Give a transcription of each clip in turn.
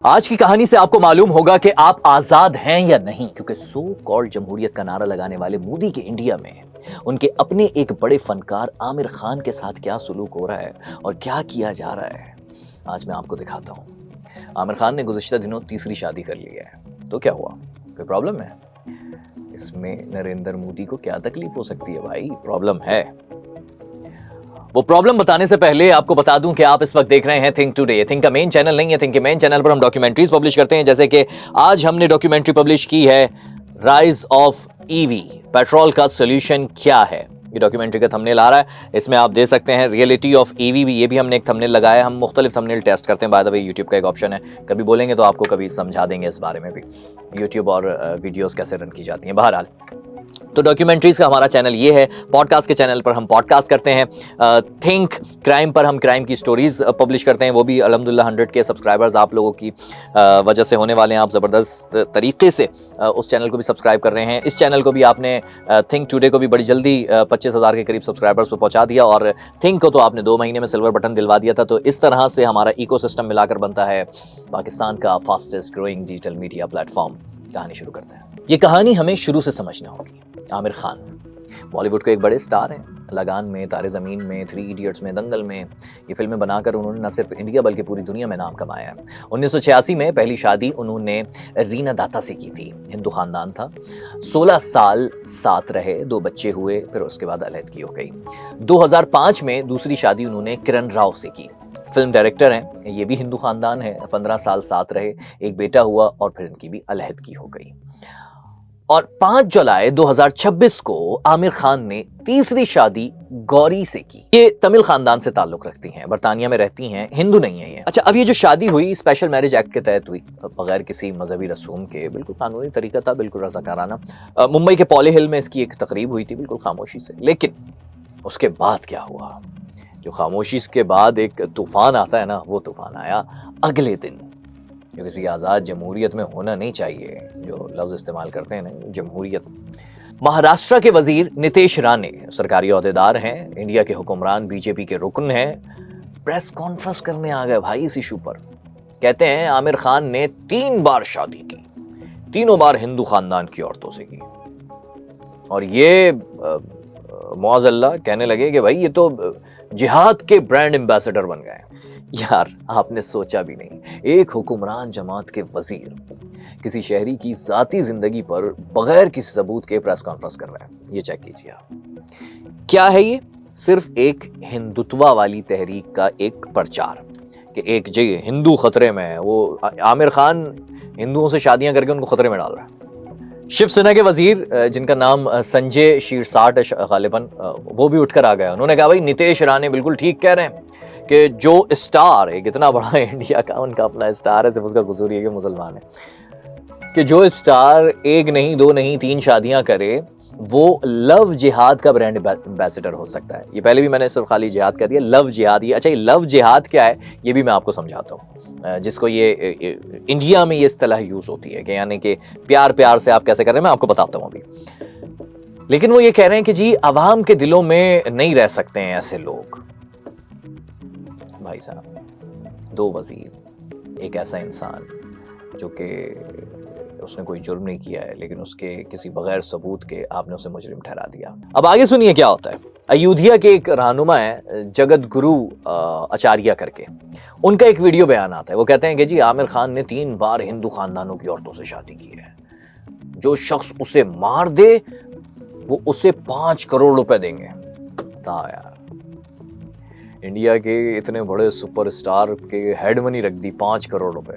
آج کی کہانی سے آپ کو معلوم ہوگا کہ آپ آزاد ہیں یا نہیں، کیونکہ سو کالڈ جمہوریت کا نعرہ لگانے والے مودی کے انڈیا میں ان کے اپنے ایک بڑے فنکار عامر خان کے ساتھ کیا سلوک ہو رہا ہے اور کیا کیا جا رہا ہے، آج میں آپ کو دکھاتا ہوں۔ عامر خان نے گزشتہ دنوں تیسری شادی کر لی ہے، تو کیا ہوا؟ کوئی پرابلم ہے؟ اس میں نریندر مودی کو کیا تکلیف ہو سکتی ہے؟ بھائی پرابلم ہے۔ وہ پرابلم بتانے سے پہلے آپ کو بتا دوں کہ آپ اس وقت دیکھ رہے ہیں تھنک ٹوڈے۔ تھنک کا مین چینل نہیں ہے، تھنک کے مین چینل پر ہم ڈاکیومنٹریز پبلش کرتے ہیں، جیسے کہ آج ہم نے ڈاکیومنٹری پبلش کی ہے rise of E V, petrol کا سولوشن کیا ہے۔ یہ ڈاکیومنٹری کا تھمبنیل آ رہا ہے، اس میں آپ دیکھ سکتے ہیں ریئلٹی آف ای وی بھی، یہ بھی ہم نے ایک تھمبنیل لگایا ہے۔ ہم مختلف تھمبنیل ٹیسٹ کرتے ہیں، بائی دا وے یوٹیوب کا ایک آپشن ہے، کبھی بولیں گے تو آپ کو کبھی سمجھا دیں گے اس بارے میں بھی، یوٹیوب اور ویڈیوز کیسے رن کی جاتی ہیں۔ بہرحال تو ڈاکیومنٹریز کا ہمارا چینل یہ ہے، پوڈ کاسٹ کے چینل پر ہم پوڈ کاسٹ کرتے ہیں، تھنک کرائم پر ہم کرائم کی سٹوریز پبلش کرتے ہیں، وہ بھی الحمدللہ 100 کے سبسکرائبرز آپ لوگوں کی وجہ سے ہونے والے ہیں، آپ زبردست طریقے سے اس چینل کو بھی سبسکرائب کر رہے ہیں۔ اس چینل کو بھی آپ نے تھنک ٹوڈے کو بھی بڑی جلدی 25,000 کے قریب سبسکرائبرز پہ پہنچا دیا، اور تھنک کو تو آپ نے 2 مہینے میں سلور بٹن دلوا دیا تھا۔ تو اس طرح سے ہمارا ایکو سسٹم ملا کر بنتا ہے پاکستان کا fastest growing digital media plate form. کہانی شروع کرتے ہیں۔ یہ کہانی ہمیں شروع سے سمجھنا ہوگی۔ عامر خان بالی ووڈ کے ایک بڑے سٹار ہیں، لگان میں، تارے زمین میں، 3 ایڈیٹس میں، دنگل میں، یہ فلمیں بنا کر انہوں نے نہ صرف انڈیا بلکہ پوری دنیا میں نام کمایا ہے۔ 1986 میں پہلی شادی انہوں نے رینا داتا سے کی تھی، ہندو خاندان تھا۔ 16 سال ساتھ رہے، 2 بچے ہوئے، پھر اس کے بعد علیحدگی ہو گئی۔ 2005 میں دوسری شادی انہوں نے کرن راؤ سے کی، فلم ڈائریکٹر ہیں، یہ بھی ہندو خاندان ہے۔ 15 سال ساتھ رہے، ایک بیٹا ہوا، اور پھر ان کی بھی علیحدگی ہو گئی۔ اور 5 جولائی 2026 کو عامر خان نے تیسری شادی گوری سے کی۔ یہ تمل خاندان سے تعلق رکھتی ہیں، برطانیہ میں رہتی ہیں، ہندو نہیں ہیں یہ۔ اچھا، اب یہ جو شادی ہوئی اسپیشل میرج ایکٹ کے تحت ہوئی، بغیر کسی مذہبی رسوم کے، بالکل قانونی طریقہ تھا، بالکل رضاکارانہ۔ ممبئی کے پولی ہل میں اس کی ایک تقریب ہوئی تھی، بالکل خاموشی سے۔ لیکن اس کے بعد کیا ہوا؟ جو خاموشی کے بعد ایک طوفان آتا ہے نا، وہ طوفان آیا اگلے دن، جو کسی آزاد جمہوریت میں ہونا نہیں چاہیے، جو لفظ استعمال کرتے ہیں نا جمہوریت۔ مہاراشٹر کے وزیر نتیش رانے سرکاری عہدیدار ہیں، انڈیا کے حکمران بی جے پی کے رکن ہیں، پریس کانفرنس کرنے آ گئے بھائی اس ایشو پر۔ کہتے ہیں عامر خان نے 3 بار شادی کی، تینوں بار ہندو خاندان کی عورتوں سے کی، اور یہ معاذ اللہ کہنے لگے کہ بھائی یہ تو جہاد کے برانڈ ایمبیسڈر بن گئے۔ یار آپ نے سوچا بھی نہیں، ایک حکمران جماعت کے وزیر کسی شہری کی ذاتی زندگی پر بغیر کسی ثبوت کے پریس کانفرنس کر رہا ہے۔ یہ چیک کیجیے آپ، کیا ہے یہ؟ صرف ایک ہندوتوا والی تحریک کا ایک پرچار کہ ایک جی ہندو خطرے میں ہے۔ وہ عامر خان ہندوؤں سے شادیاں کر کے ان کو خطرے میں ڈال رہا ہے۔ شیو سینا کے وزیر جن کا نام سنجے شیرساٹ ہے غالباً، وہ بھی اٹھ کر آ گیا۔ انہوں نے کہا بھائی نتیش رانے بالکل ٹھیک کہہ رہے ہیں کہ جو اسٹار ایک اتنا بڑا انڈیا کا، ان کا اپنا اسٹار ہے، صرف اس کا قصور یہ کہ مسلمان ہے، کہ جو اسٹار 1 نہیں 2 نہیں 3 شادیاں کرے، وہ لو جہاد کا برانڈ ایمبیسڈر ہو سکتا ہے۔ یہ پہلے بھی میں نے صرف خالی جہاد کہہ دیا، لو جہاد۔ یہ اچھا، یہ لو جہاد کیا ہے یہ بھی میں آپ کو سمجھاتا ہوں، جس کو یہ انڈیا میں یہ اصطلاح یوز ہوتی ہے، کہ یعنی کہ پیار سے آپ کیسے کر رہے ہیں، میں آپ کو بتاتا ہوں ابھی۔ لیکن وہ یہ کہہ رہے ہیں کہ جی عوام کے دلوں میں نہیں رہ سکتے ہیں ایسے لوگ۔ بھائی صاحب، 2 وزیر، ایک ایسا انسان جو کہ اس نے کوئی جرم نہیں کیا ہے، لیکن اس کے کسی بغیر ثبوت کے آپ نے اسے مجرم ٹھہرا دیا۔ اب آگے سنیے کیا ہوتا ہے۔ ایودھیا کے ایک رہنما ہے جگت گرو آچاریہ کر کے، ان کا ایک ویڈیو بیان آتا ہے۔ وہ کہتے ہیں کہ جی عامر خان نے 3 بار ہندو خاندانوں کی عورتوں سے شادی کی ہے، جو شخص اسے مار دے وہ اسے 5 کروڑ روپے دیں گے۔ بتا یار، انڈیا کے اتنے بڑے سپر اسٹار کے ہیڈ منی رکھ دی 5 کروڑ روپے،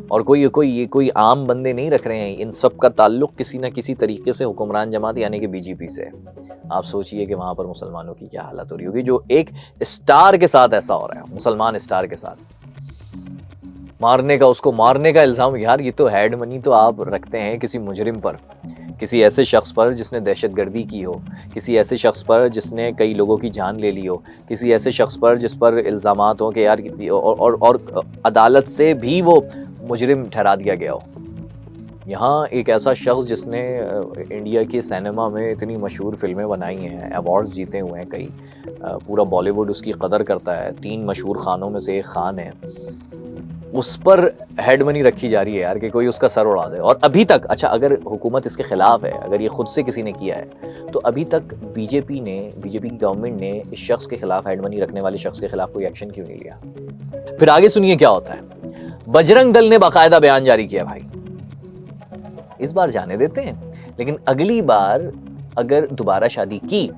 اور کوئی عام بندے نہیں رکھ رہے ہیں، ان سب کا تعلق کسی نہ کسی طریقے سے حکمران جماعت یعنی کہ بی جے پی سے۔ آپ سوچئے کہ وہاں پر مسلمانوں کی کیا حالت ہو رہی ہوگی، جو ایک اسٹار کے ساتھ ایسا ہو رہا ہے، مسلمان اسٹار کے ساتھ مارنے کا، اس کو مارنے کا الزام۔ یار یہ تو ہیڈ منی تو آپ رکھتے ہیں کسی مجرم پر، کسی ایسے شخص پر جس نے دہشت گردی کی ہو، کسی ایسے شخص پر جس نے کئی لوگوں کی جان لے لی ہو، کسی ایسے شخص پر جس پر الزامات ہوں کہ یار اور عدالت سے بھی وہ مجرم ٹھہرا دیا گیا ہو۔ یہاں ایک ایسا شخص جس نے انڈیا کے سینما میں اتنی مشہور فلمیں بنائی ہیں، ایوارڈز جیتے ہوئے ہیں کئی، پورا بالی ووڈ اس کی قدر کرتا ہے، 3 مشہور خانوں میں سے ایک خان ہے، اس پر ہیڈ منی رکھی جا رہی ہے یار کہ کوئی اس کا سر اڑا دے. اور ابھی تک، اچھا اگر حکومت اس کے خلاف ہے، اگر یہ خود سے کسی نے کیا ہے، تو ابھی تک بی جے پی کی گورنمنٹ نے اس شخص کے خلاف، ہیڈ منی رکھنے والے شخص کے خلاف کوئی ایکشن کیوں نہیں لیا؟ پھر آگے سنیے کیا ہوتا ہے. بجرنگ دل نے باقاعدہ بیان جاری کیا بھائی، اس بار جانے دیتے ہیں، لیکن اگلی بار اگر دوبارہ شادی کی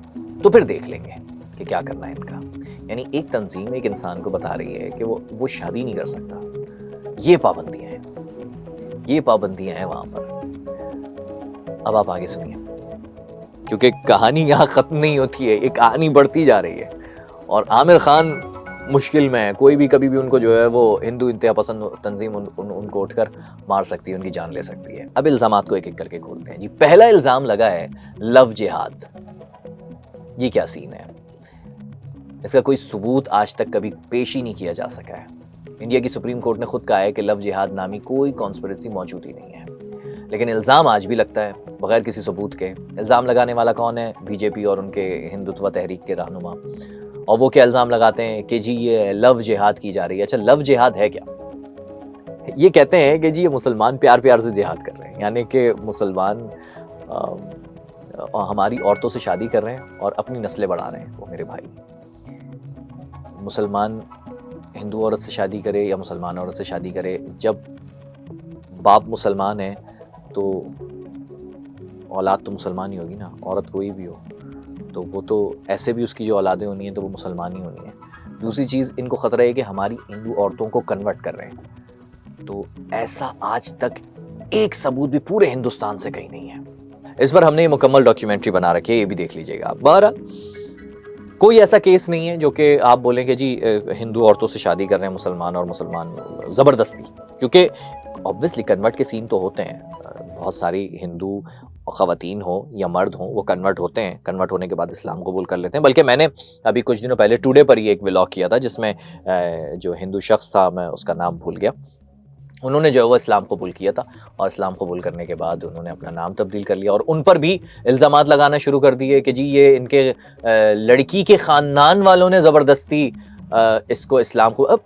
تو پھر دیکھ لیں گے کہ کیا کرنا ہے ان کا. یعنی ایک تنظیم ایک انسان کو بتا رہی ہے کہ وہ شادی نہیں کر سکتا. یہ پابندیاں ہیں وہاں پر. اب آپ آگے سنیے، کیونکہ کہانی یہاں ختم نہیں ہوتی ہے، یہ کہانی بڑھتی جا رہی ہے. اور عامر خان مشکل میں ہے، کوئی بھی کبھی بھی ان کو جو ہے وہ ہندو انتہا پسند تنظیم ان کو اٹھ کر مار سکتی ہے، ان کی جان لے سکتی ہے. اب الزامات کو ایک ایک کر کے کھولتے ہیں. جی پہلا الزام لگا ہے لو جہاد. یہ کیا سین ہے؟ اس کا کوئی ثبوت آج تک کبھی پیش ہی نہیں کیا جا سکا ہے. انڈیا کی سپریم کورٹ نے خود کہا ہے کہ لو جہاد نامی کوئی کانسپریسی موجود ہی نہیں ہے، لیکن الزام آج بھی لگتا ہے بغیر کسی ثبوت کے. الزام لگانے والا کون ہے؟ بی جے پی اور ان کے ہندوتوا تحریک کے رہنما. اور وہ کیا الزام لگاتے ہیں کہ جی یہ لو جہاد کی جا رہی ہے. اچھا لو جہاد ہے کیا؟ یہ کہتے ہیں کہ جی یہ مسلمان پیار پیار سے جہاد کر رہے ہیں، یعنی کہ مسلمان ہماری عورتوں سے شادی کر رہے ہیں اور اپنی نسلیں بڑھا رہے ہیں. وہ میرے بھائی، مسلمان ہندو عورت سے شادی کرے یا مسلمان عورت سے شادی کرے، جب باپ مسلمان ہے تو اولاد تو مسلمان ہی ہوگی نا، عورت کوئی بھی ہو تو وہ تو ایسے بھی اس کی جو اولادیں ہونی ہیں تو وہ مسلمان ہی ہونی ہیں. دوسری چیز، ان کو خطرہ ہے کہ ہماری ہندو عورتوں کو کنورٹ کر رہے ہیں، تو ایسا آج تک ایک ثبوت بھی پورے ہندوستان سے کہیں نہیں ہے. اس پر ہم نے یہ مکمل ڈاکیومنٹری بنا رکھی ہے، یہ بھی دیکھ لیجئے گا آپ. بہرحال کوئی ایسا کیس نہیں ہے جو کہ آپ بولیں کہ جی ہندو عورتوں سے شادی کر رہے ہیں مسلمان، اور مسلمان زبردستی، کیونکہ obviously کنورٹ کے سین تو ہوتے ہیں. بہت ساری ہندو خواتین ہوں یا مرد ہوں وہ کنورٹ ہوتے ہیں، کنورٹ ہونے کے بعد اسلام قبول کر لیتے ہیں. بلکہ میں نے ابھی کچھ دنوں پہلے ٹوڈے پر یہ ایک ولاگ کیا تھا جس میں جو ہندو شخص تھا، میں اس کا نام بھول گیا، انہوں نے جو ہے وہ اسلام قبول کیا تھا، اور اسلام قبول کرنے کے بعد انہوں نے اپنا نام تبدیل کر لیا، اور ان پر بھی الزامات لگانا شروع کر دیے کہ جی یہ ان کے لڑکی کے خاندان والوں نے زبردستی اس کو اسلام کو. اب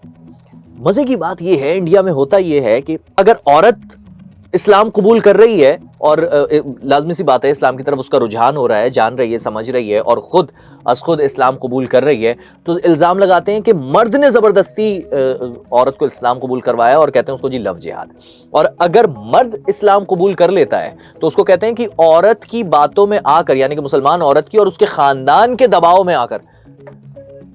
مزے کی بات یہ ہے، انڈیا میں ہوتا یہ ہے کہ اگر عورت اسلام قبول کر رہی ہے، اور لازمی سی بات ہے اسلام کی طرف اس کا رجحان ہو رہا ہے، جان رہی ہے، سمجھ رہی ہے، اور خود اسلام قبول کر رہی ہے، تو الزام لگاتے ہیں کہ مرد نے زبردستی عورت کو اسلام قبول کروایا، اور کہتے ہیں اس کو جی لو جہاد. اور اگر مرد اسلام قبول کر لیتا ہے تو اس کو کہتے ہیں کہ عورت کی باتوں میں آ کر، یعنی کہ مسلمان عورت کی اور اس کے خاندان کے دباؤ میں آ کر،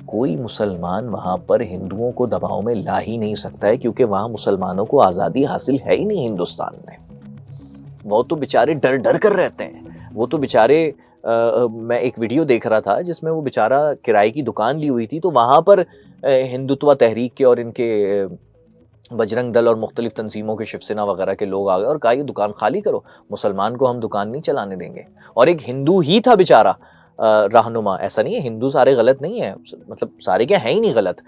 کوئی مسلمان وہاں پر ہندوؤں کو دباؤ میں لا ہی نہیں سکتا ہے، کیونکہ وہاں مسلمانوں کو آزادی حاصل ہے ہی نہیں. ہندوستان میں وہ تو بیچارے ڈر ڈر کر رہتے ہیں. وہ تو بیچارے میں ایک ویڈیو دیکھ رہا تھا جس میں وہ بیچارہ کرائے کی دکان لی ہوئی تھی، تو وہاں پر ہندوتوا تحریک کے اور ان کے بجرنگ دل اور مختلف تنظیموں کے شیو سینا وغیرہ کے لوگ آ گئے اور کہا یہ دکان خالی کرو، مسلمان کو ہم دکان نہیں چلانے دیں گے. اور ایک ہندو ہی تھا بیچارہ رہنما. ایسا نہیں ہے ہندو سارے غلط نہیں ہیں، مطلب سارے کیا ہیں ہی نہیں غلط،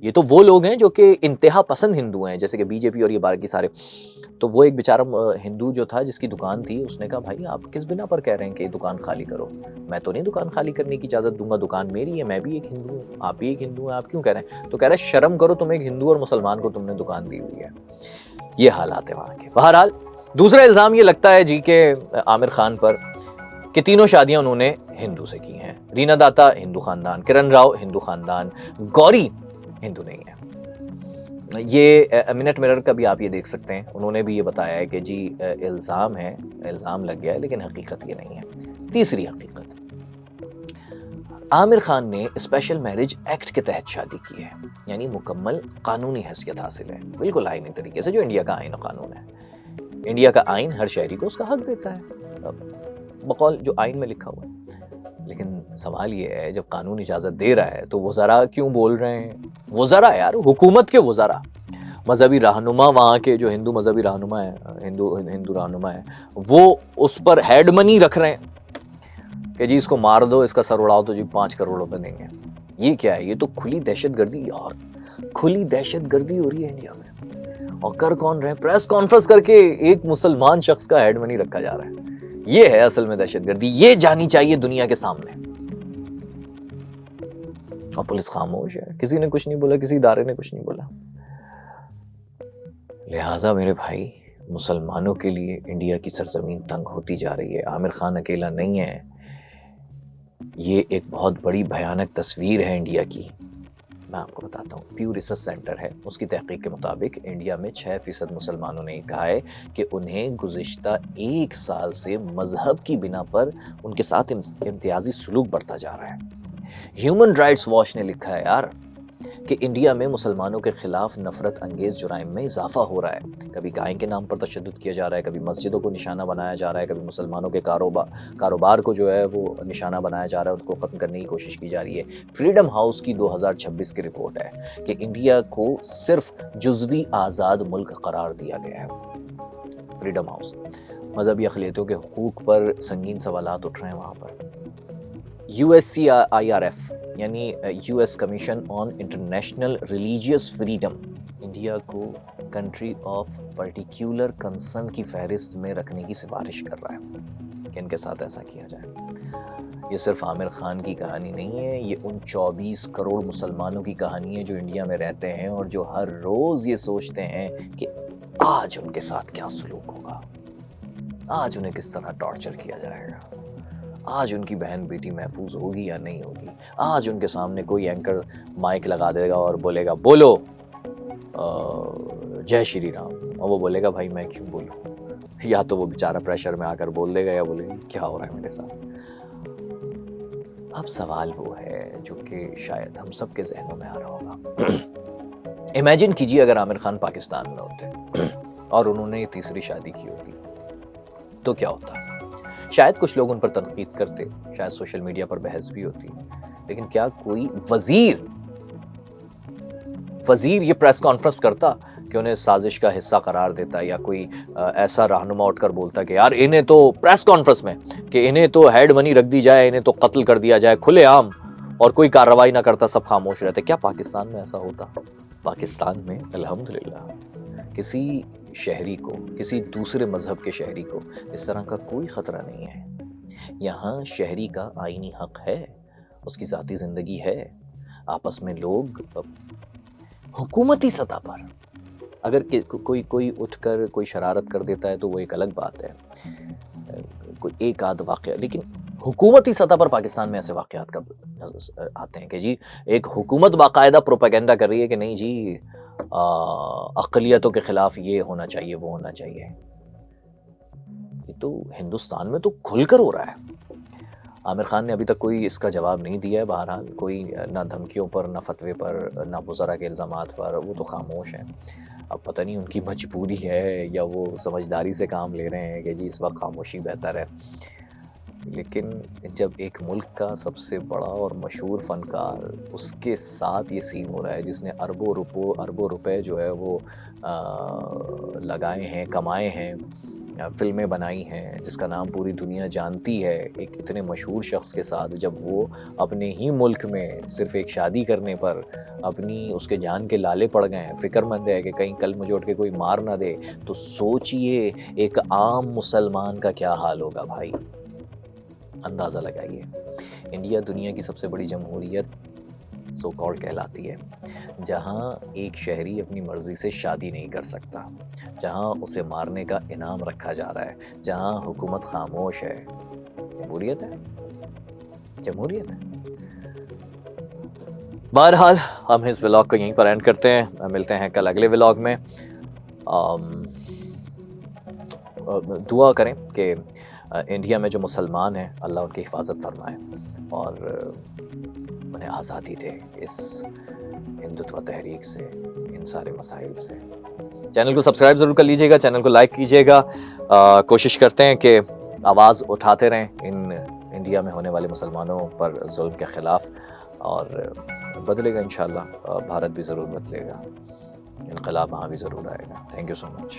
یہ تو وہ لوگ ہیں جو کہ انتہا پسند ہندو ہیں، جیسے کہ بی جے پی اور یہ باقی سارے. تو وہ ایک بیچارہ ہندو جو تھا جس کی دکان تھی، اس نے کہا بھائی آپ کس بنا پر کہہ رہے ہیں کہ دکان خالی کرو؟ میں تو نہیں دکان خالی کرنے کی اجازت دوں گا، دکان میری ہے، میں بھی ایک ہندو ہوں، آپ بھی ایک ہندو ہیں، آپ کیوں کہہ رہے ہیں؟ تو کہہ رہا ہے شرم کرو، تم ایک ہندو اور مسلمان کو تم نے دکان دی ہوئی ہے. یہ حالات ہے وہاں کے. بہرحال دوسرا الزام یہ لگتا ہے جی کہ عامر خان پر کہ تینوں شادیاں انہوں نے ہندو سے کی ہیں. رینا داتا ہندو خاندان، کرن راؤ ہندو خاندان، گوری ہندو نہیں ہے. یہ منٹ مرر کا بھی آپ یہ دیکھ سکتے ہیں، انہوں نے بھی یہ بتایا ہے کہ جی الزام ہے، الزام لگ گیا ہے، لیکن حقیقت یہ نہیں ہے. تیسری حقیقت، عامر خان نے اسپیشل میرج ایکٹ کے تحت شادی کی ہے، یعنی مکمل قانونی حیثیت حاصل ہے، بالکل آئینی طریقے سے، جو انڈیا کا آئین و قانون ہے. انڈیا کا آئین ہر شہری کو اس کا حق دیتا ہے بقول جو آئین میں لکھا ہوا ہے. لیکن سوال یہ ہے جب قانون اجازت دے رہا ہے تو وزراء کیوں بول رہے ہیں؟ وزراء یار، حکومت کے وزراء، مذہبی رہنما وہاں کے جو ہندو مذہبی رہنما ہیں، ہندو رہنما ہیں، وہ اس پر ہیڈ منی رکھ رہے ہیں کہ جی اس کو مار دو، اس کا سر اڑاؤ تو جی 5 کروڑ روپے دیں گے. یہ کیا ہے؟ یہ تو کھلی دہشت گردی یار، کھلی دہشت گردی ہو رہی ہے انڈیا میں. اور کر کون رہے؟ پریس کانفرنس کر کے ایک مسلمان شخص کا ہیڈ منی رکھا جا رہا ہے. یہ ہے اصل میں دہشت گردی، یہ جانی چاہیے دنیا کے سامنے. اور پولیس خاموش ہے، کسی نے کچھ نہیں بولا، کسی ادارے نے کچھ نہیں بولا. لہٰذا میرے بھائی، مسلمانوں کے لیے انڈیا کی سرزمین تنگ ہوتی جا رہی ہے. عامر خان اکیلا نہیں ہے، یہ ایک بہت بڑی بھیانک تصویر ہے انڈیا کی. میں آپ کو بتاتا ہوں، پیو ریسرچ سینٹر ہے، اس کی تحقیق کے مطابق انڈیا میں 6% مسلمانوں نے کہا ہے کہ انہیں گزشتہ 1 سال سے مذہب کی بنا پر ان کے ساتھ امتیازی سلوک بڑھتا جا رہا ہے. ہیومن رائٹس واچ نے لکھا ہے یار کہ انڈیا میں مسلمانوں کے خلاف نفرت انگیز جرائم میں اضافہ ہو رہا ہے. کبھی گائے کے نام پر تشدد کیا جا رہا ہے، کبھی مسجدوں کو نشانہ بنایا جا رہا ہے، کبھی مسلمانوں کے کاروبار کو جو ہے وہ نشانہ بنایا جا رہا ہے، اس کو ختم کرنے کی کوشش کی جا رہی ہے. فریڈم ہاؤس کی 2026 کی رپورٹ ہے کہ انڈیا کو صرف جزوی آزاد ملک قرار دیا گیا ہے. فریڈم ہاؤس، مذہبی اقلیتوں کے حقوق پر سنگین سوالات اٹھ رہے ہیں وہاں پر. USCIRF یعنی US commission on international religious freedom India کو کنٹری آف پرٹیکولر کنسرن کی فہرست میں رکھنے کی سفارش کر رہا ہے کہ ان کے ساتھ ایسا کیا جائے. یہ صرف عامر خان کی کہانی نہیں ہے، یہ ان 24 کروڑ مسلمانوں کی کہانی ہے جو انڈیا میں رہتے ہیں اور جو ہر روز یہ سوچتے ہیں کہ آج ان کے ساتھ کیا سلوک ہوگا، آج انہیں کس طرح ٹارچر کیا جائے گا، آج ان کی بہن بیٹی محفوظ ہوگی یا نہیں ہوگی. آج ان کے سامنے کوئی اینکر مائک لگا دے گا اور بولے گا بولو جے شری رام، اور وہ بولے گا بھائی میں کیوں بولوں، یا تو وہ بیچارہ پریشر میں آ کر بول دے گا یا بولے گا کیا ہو رہا ہے میرے ساتھ. اب سوال وہ ہے جو کہ شاید ہم سب کے ذہنوں میں آ رہا ہوگا. امیجن کیجیے اگر عامر خان پاکستان میں ہوتے اور انہوں نے یہ تیسری شادی کی ہوتی تو کیا ہوتا. شاید کچھ لوگ ان پر تنقید کرتے، شاید سوشل میڈیا پر بحث بھی ہوتی، لیکن کیا کوئی وزیر یہ پریس کانفرنس کرتا کہ انہیں سازش کا حصہ قرار دیتا، یا کوئی ایسا رہنما اٹھ کر بولتا کہ یار انہیں تو پریس کانفرنس میں کہ انہیں تو ہیڈ منی رکھ دی جائے، انہیں تو قتل کر دیا جائے کھلے عام، اور کوئی کارروائی نہ کرتا، سب خاموش رہتے؟ کیا پاکستان میں ایسا ہوتا؟ پاکستان میں الحمدللہ کسی شہری کو، کسی دوسرے مذہب کے شہری کو اس طرح کا کوئی خطرہ نہیں ہے. یہاں شہری کا آئینی حق ہے، اس کی ذاتی زندگی ہے. آپس میں لوگ حکومتی سطح پر اگر کوئی اٹھ کر کوئی شرارت کر دیتا ہے تو وہ ایک الگ بات ہے، کوئی ایک آدھ واقعہ، لیکن حکومتی سطح پر پاکستان میں ایسے واقعات کب آتے ہیں کہ جی ایک حکومت باقاعدہ پروپیگنڈا کر رہی ہے کہ نہیں جی اقلیتوں کے خلاف یہ ہونا چاہیے، وہ ہونا چاہیے. یہ تو ہندوستان میں تو کھل کر ہو رہا ہے. عامر خان نے ابھی تک کوئی اس کا جواب نہیں دیا ہے. بہرحال کوئی نہ دھمکیوں پر، نہ فتوے پر، نہ وزراء کے الزامات پر، وہ تو خاموش ہیں. اب پتہ نہیں ان کی مجبوری ہے یا وہ سمجھداری سے کام لے رہے ہیں کہ جی اس وقت خاموشی بہتر ہے. لیکن جب ایک ملک کا سب سے بڑا اور مشہور فنکار، اس کے ساتھ یہ سین ہو رہا ہے جس نے اربوں روپے جو ہے وہ لگائے ہیں، کمائے ہیں، فلمیں بنائی ہیں، جس کا نام پوری دنیا جانتی ہے، ایک اتنے مشہور شخص کے ساتھ جب وہ اپنے ہی ملک میں صرف ایک شادی کرنے پر اس کے جان کے لالے پڑ گئے ہیں، فکر مند ہے کہ کہیں کل مجھے اٹھ کے کوئی مار نہ دے، تو سوچئے ایک عام مسلمان کا کیا حال ہوگا بھائی. اندازہ لگائیے. انڈیا دنیا کی سب سے بڑی جمہوریت سو کالڈ کہلاتی ہے، جہاں ایک شہری اپنی مرضی سے شادی نہیں کر سکتا، جہاں اسے مارنے کا انعام رکھا جا رہا ہے، جہاں حکومت خاموش ہے. جمہوریت ہے، جمہوریت ہے. بہرحال ہم اس ولاگ کو یہیں پر اینڈ کرتے ہیں. ملتے ہیں کل اگلے ولاگ میں. دعا کریں کہ انڈیا میں جو مسلمان ہیں اللہ ان کی حفاظت فرمائے اور انہیں آزادی دے اس ہندوتوا تحریک سے، ان سارے مسائل سے. چینل کو سبسکرائب ضرور کر لیجئے گا، چینل کو لائک کیجئے گا. کوشش کرتے ہیں کہ آواز اٹھاتے رہیں انڈیا میں ہونے والے مسلمانوں پر ظلم کے خلاف، اور بدلے گا انشاءاللہ. بھارت بھی ضرور بدلے گا، انقلاب وہاں بھی ضرور آئے گا. Thank you so much.